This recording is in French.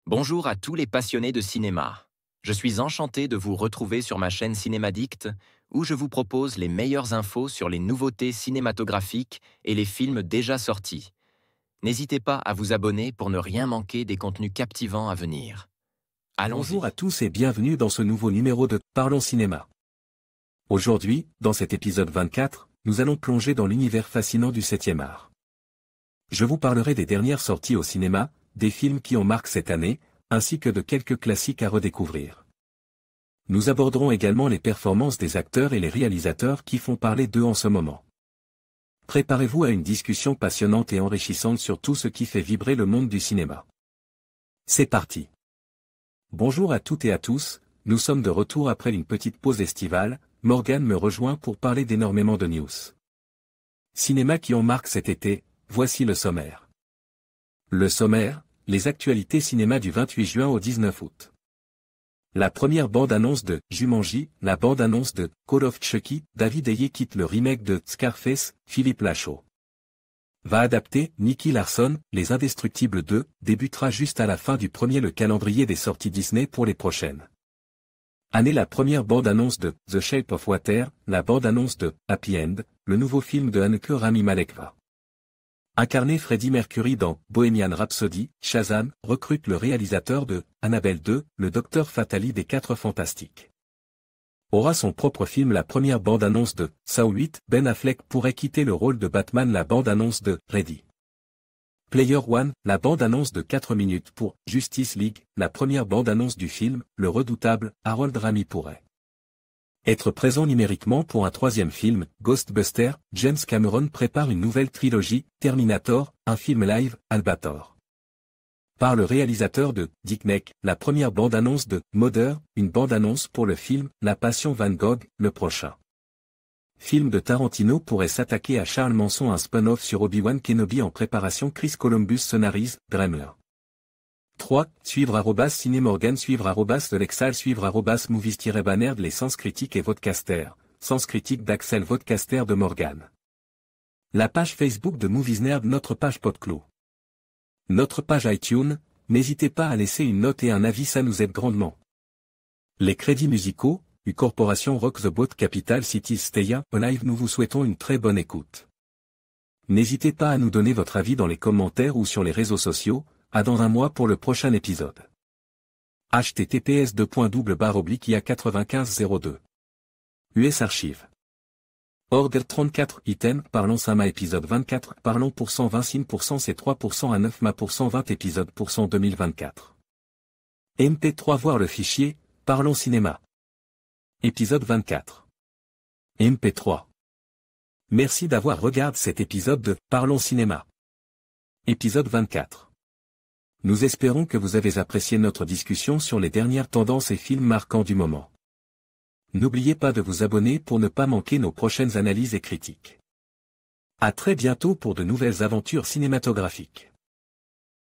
Bonjour à tous les passionnés de cinéma. Je suis enchanté de vous retrouver sur ma chaîne Cinémadicte, où je vous propose les meilleures infos sur les nouveautés cinématographiques et les films déjà sortis. N'hésitez pas à vous abonner pour ne rien manquer des contenus captivants à venir. Allons-y. Bonjour à tous et bienvenue dans ce nouveau numéro de Parlons Cinéma. Aujourd'hui, dans cet épisode 24, nous allons plonger dans l'univers fascinant du 7e art. Je vous parlerai des dernières sorties au cinéma, des films qui ont marqué cette année, ainsi que de quelques classiques à redécouvrir. Nous aborderons également les performances des acteurs et les réalisateurs qui font parler d'eux en ce moment. Préparez-vous à une discussion passionnante et enrichissante sur tout ce qui fait vibrer le monde du cinéma. C'est parti. Bonjour à toutes et à tous, nous sommes de retour après une petite pause estivale. Morgan me rejoint pour parler d'énormément de news. Cinéma qui ont marqué cet été, voici le sommaire. Le sommaire, les actualités cinéma du 28 juin au 19 août. La première bande-annonce de Jumanji, la bande-annonce de Call of Chucky, David Ayer quitte le remake de Scarface, Philippe Lachaud. Va adapter Nicky Larson, Les Indestructibles 2, débutera juste à la fin du premier le calendrier des sorties Disney pour les prochaines. Année la première bande-annonce de The Shape of Water, la bande-annonce de Happy End, le nouveau film de Haneke Rami Malek va incarner Freddie Mercury dans Bohemian Rhapsody. Shazam recrute le réalisateur de Annabelle 2, le Docteur Fatali des 4 Fantastiques. Aura son propre film la première bande-annonce de Saw 8, Ben Affleck pourrait quitter le rôle de Batman la bande-annonce de Ready Player One, la bande-annonce de 4 minutes pour Justice League, la première bande-annonce du film, le redoutable Harold Ramis pourrait être présent numériquement pour un 3e film, Ghostbusters. James Cameron prépare une nouvelle trilogie, Terminator, un film live, Albator. Par le réalisateur de Dick Neck, la première bande-annonce de Mother, une bande-annonce pour le film La Passion Van Gogh, le prochain film de Tarantino pourrait s'attaquer à Charles Manson. Un spin-off sur Obi-Wan Kenobi en préparation. Chris Columbus scénarise, Dreamler. 3. Suivre @cinémorgan, suivre @lexal, suivre @movies-banner les Sens Critique et Vodcaster, Sens Critique d'Axel, Vodcaster de Morgan. La page Facebook de Movies Nerd, notre page Podclo. Notre page iTunes, n'hésitez pas à laisser une note et un avis, ça nous aide grandement. Les crédits musicaux, U Corporation Rock the Boat, Capital Cities Stay Alive. Nous vous souhaitons une très bonne écoute. N'hésitez pas à nous donner votre avis dans les commentaires ou sur les réseaux sociaux. À dans un mois pour le prochain épisode. https://ia9502. US Archive. Order 34 item, Parlons Sama épisode 24, Parlons pour 120 sin% c'est 3% à 9 ma pour 120 épisode pour 100 2024. MP3 voir le fichier, Parlons Cinéma. Épisode 24. MP3. Merci d'avoir regardé cet épisode de Parlons Cinéma. Épisode 24. Nous espérons que vous avez apprécié notre discussion sur les dernières tendances et films marquants du moment. N'oubliez pas de vous abonner pour ne pas manquer nos prochaines analyses et critiques. À très bientôt pour de nouvelles aventures cinématographiques.